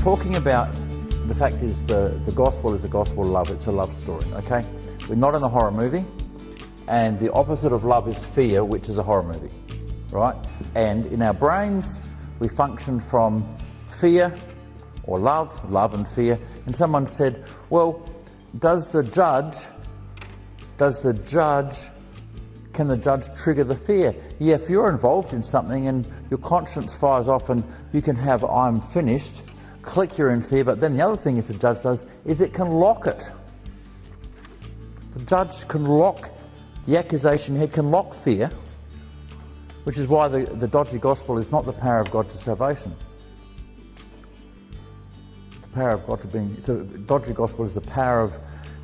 talking about, the fact is the gospel is a gospel of love. It's a love story, okay? We're not in a horror movie, and the opposite of love is fear, which is a horror movie, right? And in our brains, we function from fear or love and fear. And someone said, well, can the judge trigger the fear? Yeah, if you're involved in something and your conscience fires off and you can have I'm finished, click you're in fear, but then the other thing is the judge does is it can lock it. The judge can lock the accusation, he can lock fear, which is why the dodgy gospel is not the power of God to salvation. The power of God to being, the dodgy gospel is the power of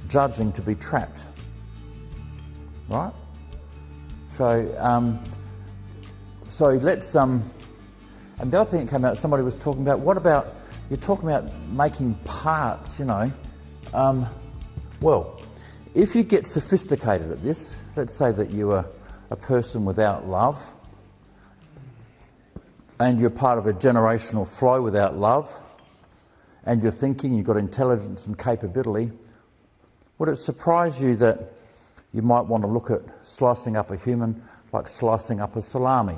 judging to be trapped. Right? So let's, and the other thing that came out, somebody was talking about, what about, you're talking about making parts, you know. Well, if you get sophisticated at this, let's say that you are a person without love, and you're part of a generational flow without love, and you're thinking, you've got intelligence and capability, would it surprise you that you might want to look at slicing up a human like slicing up a salami?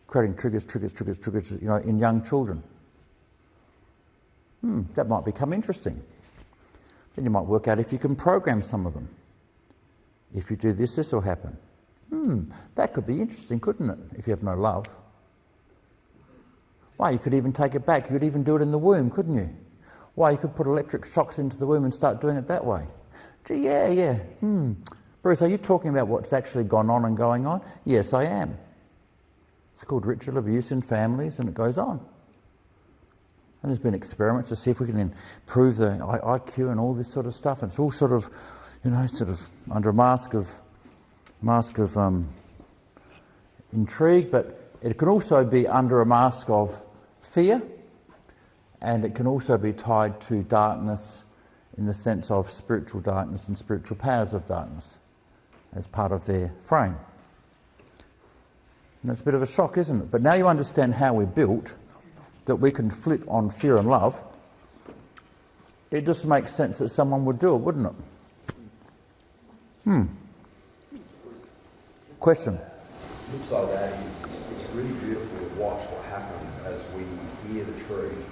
Creating triggers, you know, in young children. That might become interesting. Then you might work out if you can program some of them. If you do this, this will happen. That could be interesting, couldn't it, if you have no love? Why, you could even take it back. You could even do it in the womb, couldn't you? Why, you could put electric shocks into the womb and start doing it that way. Gee, yeah. Bruce, are you talking about what's actually gone on and going on? Yes, I am. It's called ritual abuse in families, and it goes on. And there's been experiments to see if we can improve the IQ and all this sort of stuff. And it's all sort of, you know, sort of under a mask of intrigue, but it can also be under a mask of fear, and it can also be tied to darkness in the sense of spiritual darkness and spiritual powers of darkness as part of their frame. And that's a bit of a shock, isn't it? But now you understand how we're built, that we can flip on fear and love. It just makes sense that someone would do it, wouldn't it? Question? The flip side of that is it's really beautiful to watch what happens as we hear the truth,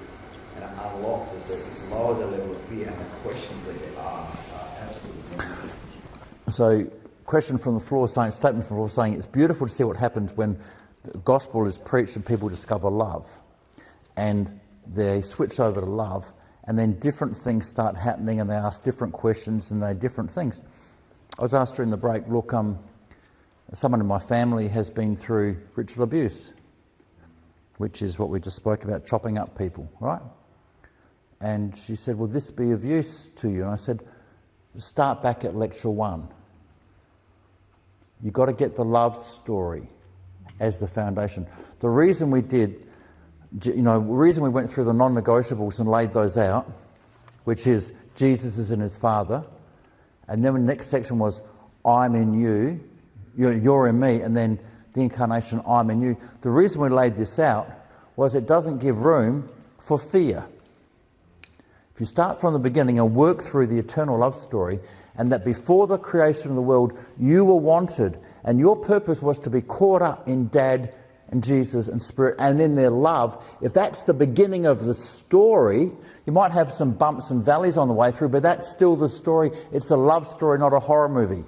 and it unlocks us, it lowers our level of fear, and the questions that get asked are absolutely. So, question from the floor saying, statement from the floor saying, it's beautiful to see what happens when the gospel is preached and people discover love, and they switch over to love, and then different things start happening, and they ask different questions, and they're different things. I was asked during the break, look, someone in my family has been through ritual abuse, which is what we just spoke about, chopping up people, right? And she said, will this be of use to you? And I said, start back at lecture 1. You've got to get the love story as the foundation. The reason we did, you know, the reason we went through the non-negotiables and laid those out, which is Jesus is in his Father, and then the next section was I'm in you, you're in me, and then the incarnation, I'm in you. The reason we laid this out was it doesn't give room for fear. If you start from the beginning and work through the eternal love story, and that before the creation of the world you were wanted, and your purpose was to be caught up in Dad and Jesus and Spirit and in their love, if that's the beginning of the story, you might have some bumps and valleys on the way through, but that's still the story. It's a love story, not a horror movie.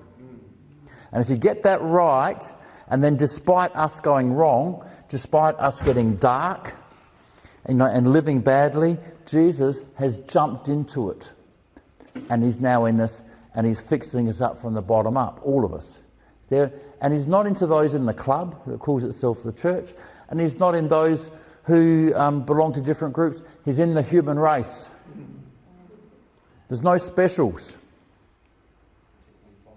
And if you get that right, and then despite us going wrong, despite us getting dark, you know, and living badly, Jesus has jumped into it. And he's now in us, and he's fixing us up from the bottom up, all of us. There, and he's not into those in the club that calls itself the church, and he's not in those who belong to different groups. He's in the human race. There's no specials.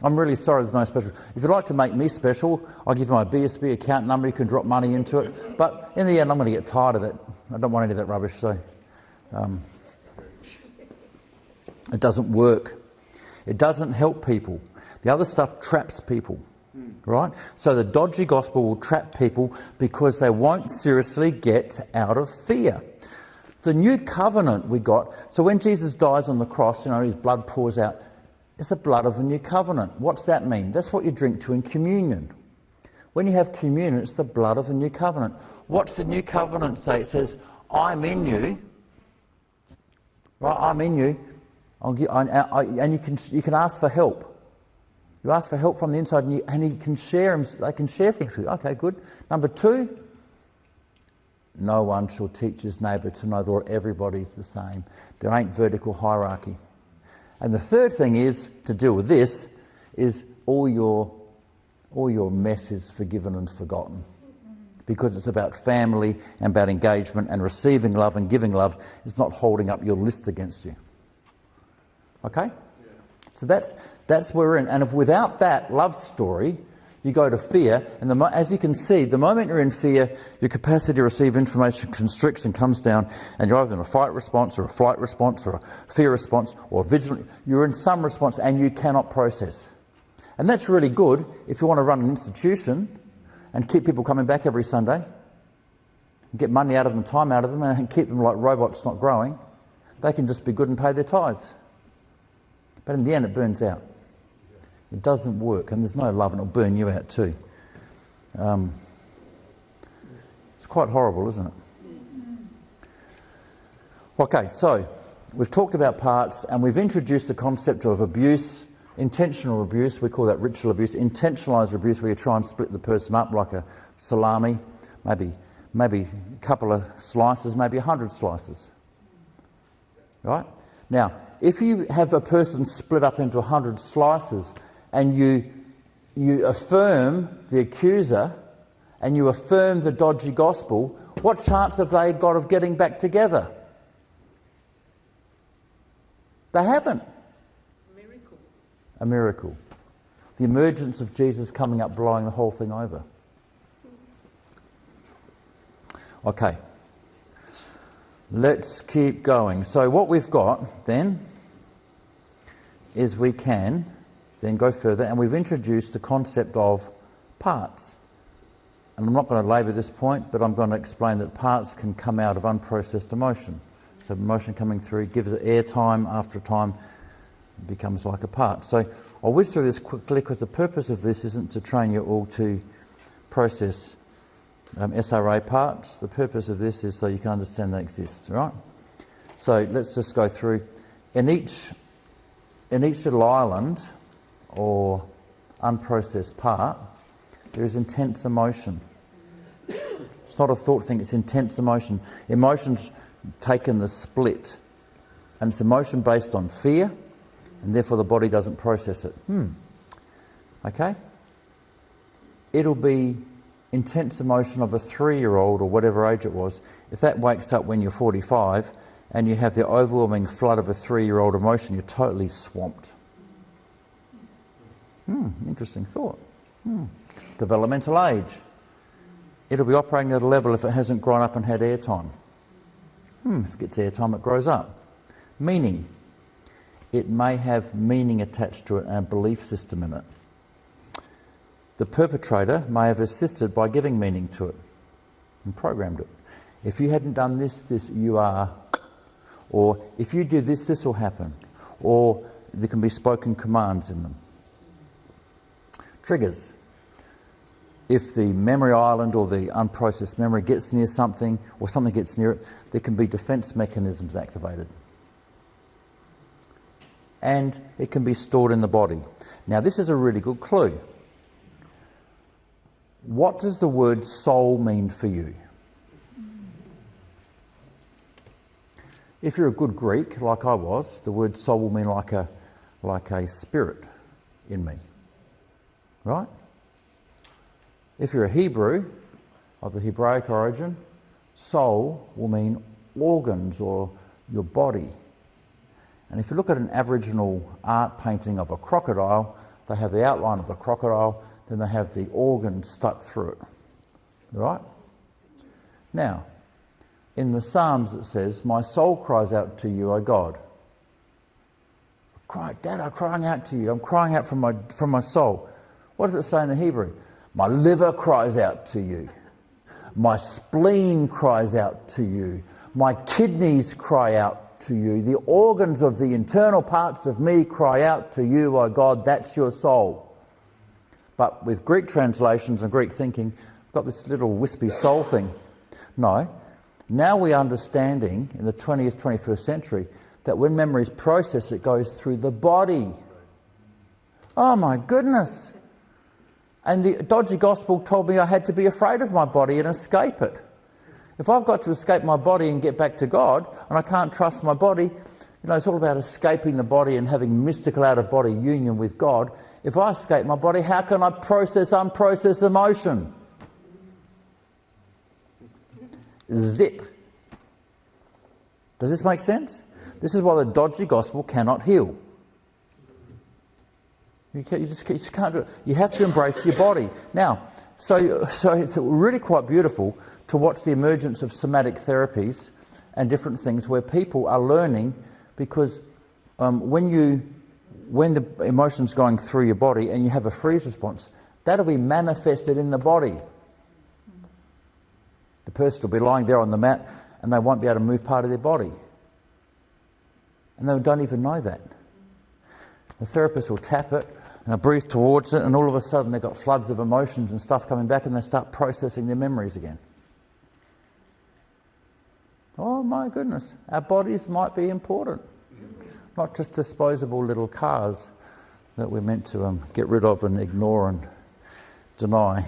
I'm really sorry there's no specials. If you'd like to make me special, I'll give you my BSB account number, you can drop money into it. But in the end, I'm going to get tired of it. I don't want any of that rubbish, so it doesn't work. It doesn't help people. The other stuff traps people, right? So the dodgy gospel will trap people because they won't seriously get out of fear. The new covenant we got, so when Jesus dies on the cross, his blood pours out, it's the blood of the new covenant. What's that mean? That's what you drink to in communion. When you have communion, it's the blood of the new covenant. What's the new covenant say? It says, I'm in you. Right, I'm in you. And you can ask for help. You ask for help from the inside, and he can share. They can share things with you. Okay, good. Number 2, no one shall teach his neighbour to know the Lord. Everybody's the same. There ain't vertical hierarchy. And the third thing is to deal with this is all your mess is forgiven and forgotten, because it's about family and about engagement and receiving love and giving love. It's not holding up your list against you. Okay? Yeah. So that's where we're in. And if without that love story, you go to fear. And as you can see, the moment you're in fear, your capacity to receive information constricts and comes down, and you're either in a fight response or a flight response or a fear response or vigilant. You're in some response and you cannot process. And that's really good if you want to run an institution and keep people coming back every Sunday, get money out of them, time out of them, and keep them like robots not growing. They can just be good and pay their tithes. But in the end, it burns out. It doesn't work, and there's no love, and it'll burn you out too. It's quite horrible, isn't it? Okay, so we've talked about parts, and we've introduced the concept of abuse, intentional abuse. We call that ritual abuse. Intentionalised abuse, where you try and split the person up like a salami, maybe a couple of slices, maybe 100 slices. Right? Now, if you have a person split up into 100 slices, and you affirm the accuser and you affirm the dodgy gospel, what chance have they got of getting back together? They haven't. A miracle. The emergence of Jesus coming up, blowing the whole thing over. Okay. Let's keep going. So what we've got then is we can then go further, and we've introduced the concept of parts. And I'm not going to labour this point, but I'm going to explain that parts can come out of unprocessed emotion. So emotion coming through gives it air time, after a time it becomes like a part. So I'll whiz through this quickly, because the purpose of this isn't to train you all to process SRA parts. The purpose of this is so you can understand they exist, right? So let's just go through. In each little island or unprocessed part, there is intense emotion. It's not a thought thing, it's intense emotion. Emotion's taken the split, and it's emotion based on fear, and therefore the body doesn't process it. Okay? It'll be intense emotion of a 3-year-old or whatever age it was. If that wakes up when you're 45 and you have the overwhelming flood of a 3-year-old emotion, you're totally swamped. Interesting thought. Developmental age. It'll be operating at a level if it hasn't grown up and had airtime. If it gets airtime, it grows up. Meaning. It may have meaning attached to it and a belief system in it. The perpetrator may have assisted by giving meaning to it and programmed it. If you hadn't done this, you are. Or if you do this, this will happen. Or there can be spoken commands in them. Triggers. If the memory island or the unprocessed memory gets near something, or something gets near it, there can be defence mechanisms activated. And it can be stored in the body. Now, this is a really good clue. What does the word soul mean for you? If you're a good Greek, like I was, the word soul will mean like a spirit in me. Right? If you're a Hebrew, of the Hebraic origin, soul will mean organs or your body. And if you look at an Aboriginal art painting of a crocodile, they have the outline of the crocodile, then they have the organ stuck through it. Right? Now, in the Psalms it says, "My soul cries out to you, O God." Dad, I'm crying out to you. I'm crying out from my soul. What does it say in the Hebrew? "My liver cries out to you. My spleen cries out to you. My kidneys cry out to you. The organs of the internal parts of me cry out to you, O God. That's your soul. But with Greek translations and Greek thinking, we've got this little wispy soul thing. No. Now we're understanding in the 20th, 21st century that when memory is processed, it goes through the body. Oh my goodness. And the dodgy gospel told me I had to be afraid of my body and escape it. If I've got to escape my body and get back to God, and I can't trust my body, it's all about escaping the body and having mystical out-of-body union with God. If I escape my body, how can I process unprocessed emotion? Zip. Does this make sense? This is why the dodgy gospel cannot heal. You just can't do it. You have to embrace your body. Now, so it's really quite beautiful to watch the emergence of somatic therapies and different things where people are learning, because when the emotion's going through your body and you have a freeze response, that'll be manifested in the body. The person will be lying there on the mat and they won't be able to move part of their body. And they don't even know that. The therapist will tap it and they'll breathe towards it, and all of a sudden they've got floods of emotions and stuff coming back, and they start processing their memories again. Oh my goodness, our bodies might be important. Not just disposable little cars that we're meant to get rid of and ignore and deny.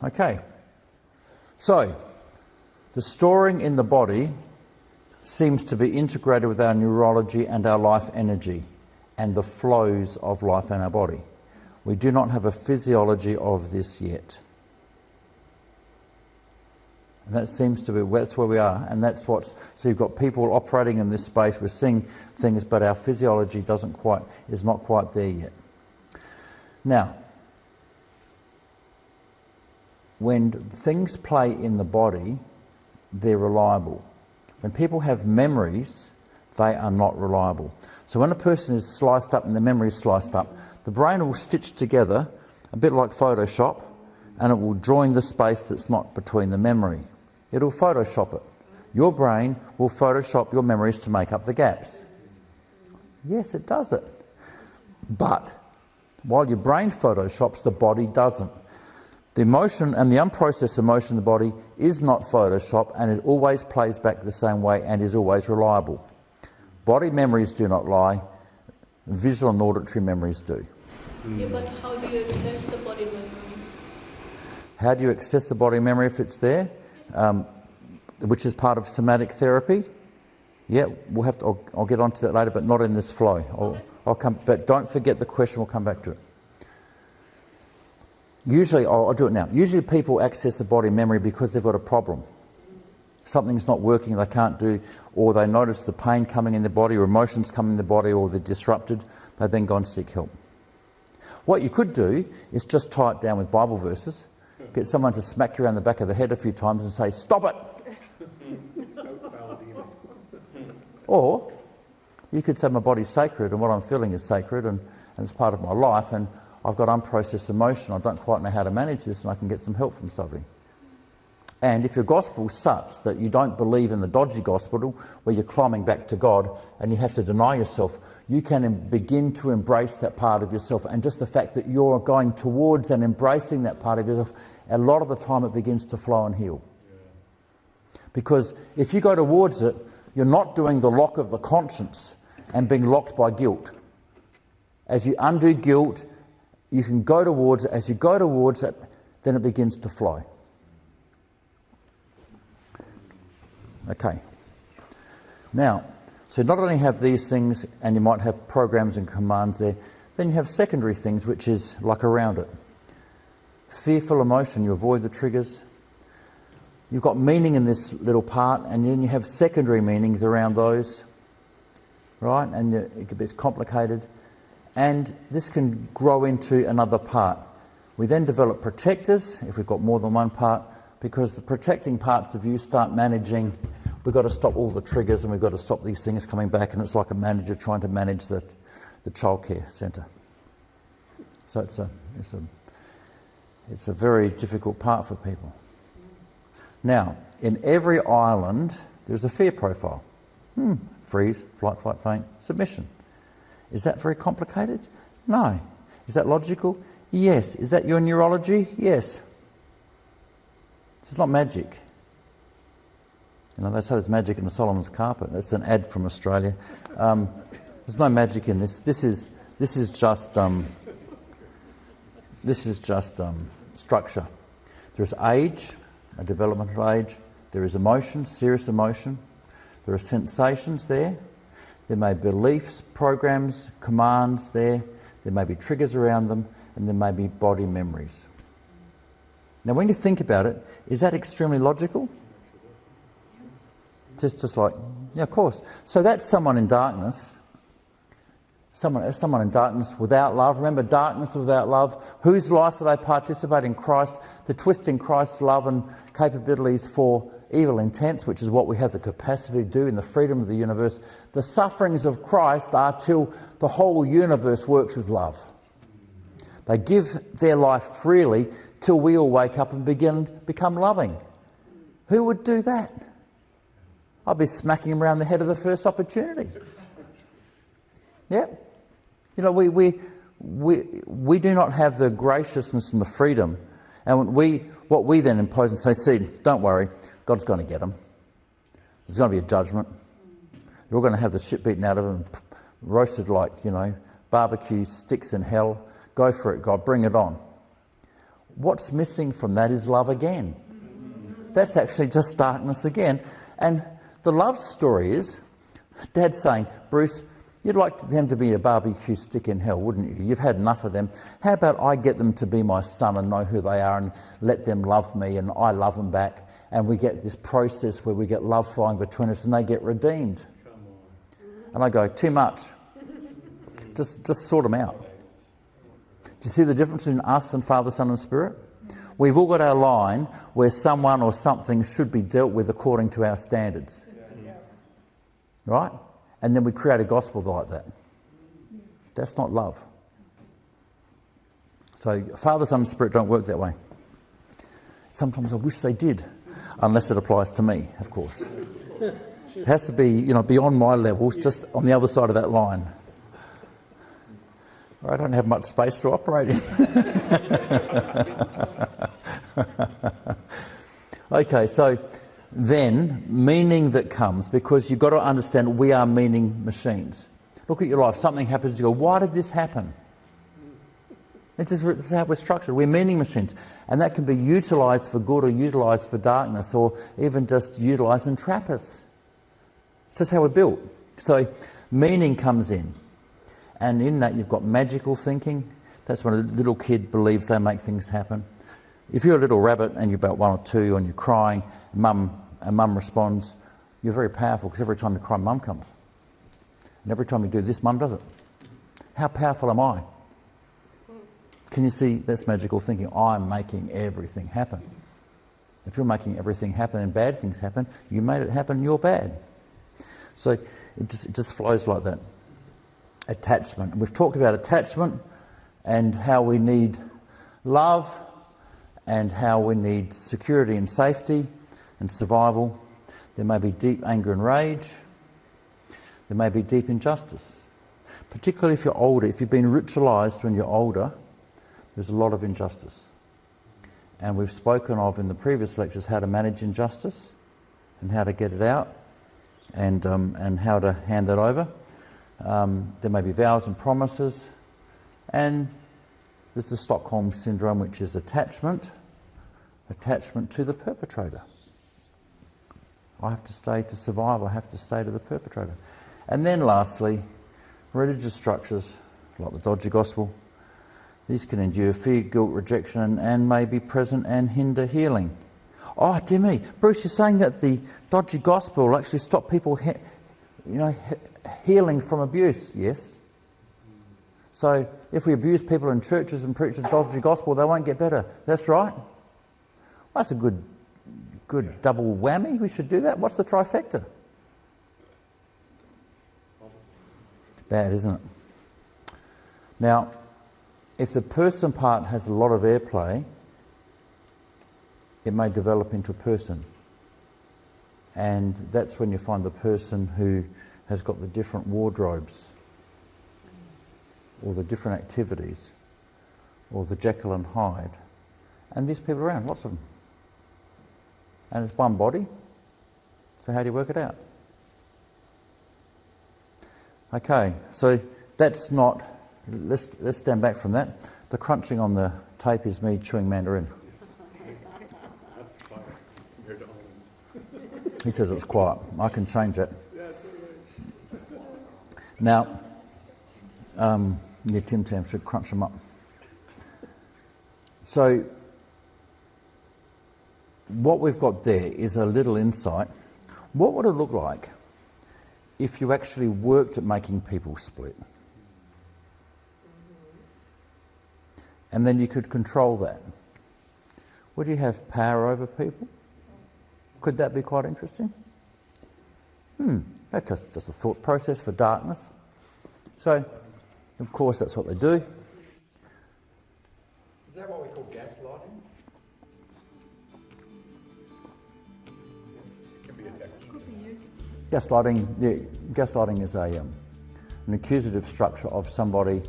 Okay, so the storing in the body seems to be integrated with our neurology and our life energy and the flows of life in our body. We do not have a physiology of this yet. And that seems to be, that's where we are, and that's what's, so you've got people operating in this space, we're seeing things, but our physiology is not quite there yet. Now, when things play in the body, they're reliable. When people have memories, they are not reliable. So when a person is sliced up and the memory is sliced up, the brain will stitch together, a bit like Photoshop, and it will join the space that's not between the memory. It'll Photoshop it. Your brain will Photoshop your memories to make up the gaps. Yes, it does it. But while your brain Photoshops, the body doesn't. The emotion and the unprocessed emotion in the body is not Photoshop, and it always plays back the same way and is always reliable. Body memories do not lie, visual and auditory memories do. Yeah, but how do you access the body memory? How do you access the body memory if it's there? Which is part of somatic therapy. Yeah, we'll have to. I'll get onto that later, but not in this flow. I'll come. But don't forget the question. We'll come back to it. Usually, I'll do it now. Usually, people access the body memory because they've got a problem. Something's not working. They can't do, or they notice the pain coming in their body, or emotions coming in the body, or they're disrupted. They then go and seek help. What you could do is just tie it down with Bible verses. Get someone to smack you around the back of the head a few times and say, "Stop it!" Or you could say, "My body's sacred and what I'm feeling is sacred and it's part of my life, and I've got unprocessed emotion. I don't quite know how to manage this, and I can get some help from somebody." And if your gospel's such that you don't believe in the dodgy gospel where you're climbing back to God and you have to deny yourself, you can begin to embrace that part of yourself. And just the fact that you're going towards and embracing that part of yourself, a lot of the time it begins to flow and heal. Because if you go towards it, you're not doing the lock of the conscience and being locked by guilt. As you undo guilt, you can go towards it. As you go towards it, then it begins to flow. Okay. Now, so not only have these things, and you might have programs and commands there, then you have secondary things, which is like around it. Fearful emotion, you avoid the triggers. You've got meaning in this little part, and then you have secondary meanings around those, right? And it gets complicated. And this can grow into another part. We then develop protectors, if we've got more than one part, because the protecting parts of you start managing. We've got to stop all the triggers, and we've got to stop these things coming back, and it's like a manager trying to manage the childcare centre. So it's a very difficult part for people. Now, in every island, there's a fear profile. Freeze, flight, fight, faint, submission. Is that very complicated? No. Is that logical? Yes. Is that your neurology? Yes. It's not magic. You know, they say there's magic in the Solomon's carpet. That's an ad from Australia. There's no magic in this. This is just structure. There's age, a developmental age. There is emotion, serious emotion. There are sensations there. There may be beliefs, programs, commands there. There may be triggers around them, and there may be body memories. Now, when you think about it, is that extremely logical? Just like, yeah, of course. So that's someone in darkness. Someone in darkness without love. Remember, darkness without love. Whose life do they participate in? Christ. They're twisting Christ's love and capabilities for evil intents, which is what we have the capacity to do in the freedom of the universe. The sufferings of Christ are till the whole universe works with love. They give their life freely till we all wake up and become loving. Who would do that? I'd be smacking him around the head at the first opportunity. Yeah. You know, we do not have the graciousness and the freedom. And what we then impose and say, see, don't worry, God's going to get them. There's going to be a judgment. You're going to have the shit beaten out of them, roasted like, you know, barbecue sticks in hell. Go for it, God, bring it on. What's missing from that is love again. That's actually just darkness again. And the love story is, Dad's saying, Bruce, you'd like them to be a barbecue stick in hell, wouldn't you? You've had enough of them. How about I get them to be my son and know who they are and let them love me and I love them back, and we get this process where we get love flowing between us and they get redeemed. And I go, too much. Just sort them out. Do you see the difference between us and Father, Son and Spirit? We've all got our line where someone or something should be dealt with according to our standards. Right? And then we create a gospel like that. That's not love. So Father, Son and Spirit don't work that way. Sometimes I wish they did, unless it applies to me, of course. It has to be, you know, beyond my levels, just on the other side of that line. I don't have much space to operate in. Okay, so then meaning that comes, because you've got to understand we are meaning machines. Look at your life, something happens, you go, why did this happen? It's just how we're structured. We're meaning machines, and that can be utilised for good or utilised for darkness, or even just utilised and trap us. It's just how we're built. So meaning comes in. And in that you've got magical thinking. That's when a little kid believes they make things happen. If you're a little rabbit and you're about 1 or 2 and you're crying, and mum responds, you're very powerful, because every time you cry, mum comes. And every time you do this, mum does it. How powerful am I? Can you see that's magical thinking? I'm making everything happen. If you're making everything happen and bad things happen, you made it happen, you're bad. So it just flows like that. Attachment. We've talked about attachment and how we need love and how we need security and safety and survival. There may be deep anger and rage. There may be deep injustice. Particularly if you're older. If you've been ritualised when you're older, there's a lot of injustice. And we've spoken of in the previous lectures how to manage injustice and how to get it out and how to hand that over. There may be vows and promises, and there's the Stockholm Syndrome, which is attachment to the perpetrator. I have to stay to survive, I have to stay to the perpetrator. And then lastly, religious structures, like the dodgy gospel. These can endure fear, guilt, rejection, and may be present and hinder healing. Oh, dear me, Bruce, you're saying that the dodgy gospel will actually stop people healing from abuse? Yes. So if we abuse people in churches and preach a dodgy gospel, they won't get better. That's right. Well, that's a good double whammy. We should do that. What's the trifecta? Bad, isn't it? Now, if the person part has a lot of airplay, it may develop into a person. And that's when you find the person who has got the different wardrobes, or the different activities, or the Jekyll and Hyde. And there's people around, lots of them. And it's one body. So how do you work it out? Okay, so that's not, let's stand back from that. The crunching on the tape is me chewing mandarin. That's quiet compared to almonds. He says it's quiet. I can change that. Now, Tim Tam should crunch them up. So, what we've got there is a little insight. What would it look like if you actually worked at making people split? And then you could control that. Would you have power over people? Could that be quite interesting? That's just a thought process for darkness. So, of course, that's what they do. Is that what we call gaslighting? Can be a technique. Could be used. Gaslighting is an accusative structure of somebody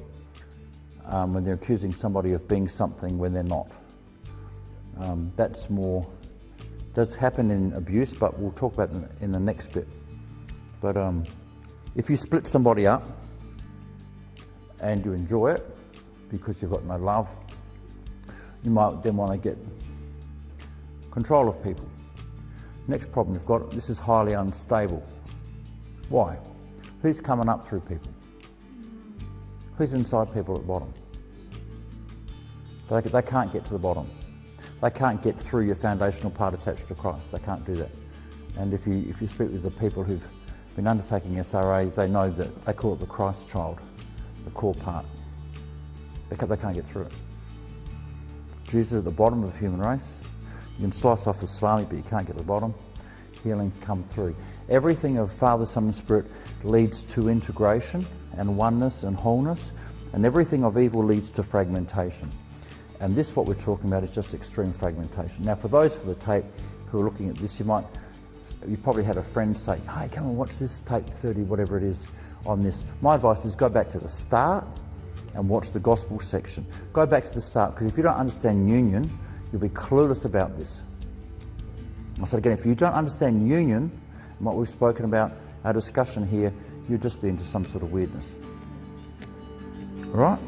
when they're accusing somebody of being something when they're not. That's more, does happen in abuse, but we'll talk about it in the next bit. But if you split somebody up and you enjoy it because you've got no love, you might then want to get control of people. Next problem you've got, this is highly unstable. Why? Who's coming up through people? Who's inside people at the bottom? They can't get to the bottom. They can't get through your foundational part attached to Christ. They can't do that. And if you speak with the people who've been undertaking SRA, they know that they call it the Christ child, the core part. They can't get through it. Jesus is at the bottom of the human race. You can slice off the salami, but you can't get to the bottom. Healing come through. Everything of Father, Son and Spirit leads to integration and oneness and wholeness, and everything of evil leads to fragmentation. And this, what we're talking about, is just extreme fragmentation. Now, for those for the tape who are looking at this, you probably had a friend say, hey, come and watch this tape 30, whatever it is, on this. My advice is go back to the start and watch the gospel section. Go back to the start, because if you don't understand union, you'll be clueless about this. I said again, if you don't understand union and what we've spoken about, our discussion here, you'll just be into some sort of weirdness. All right?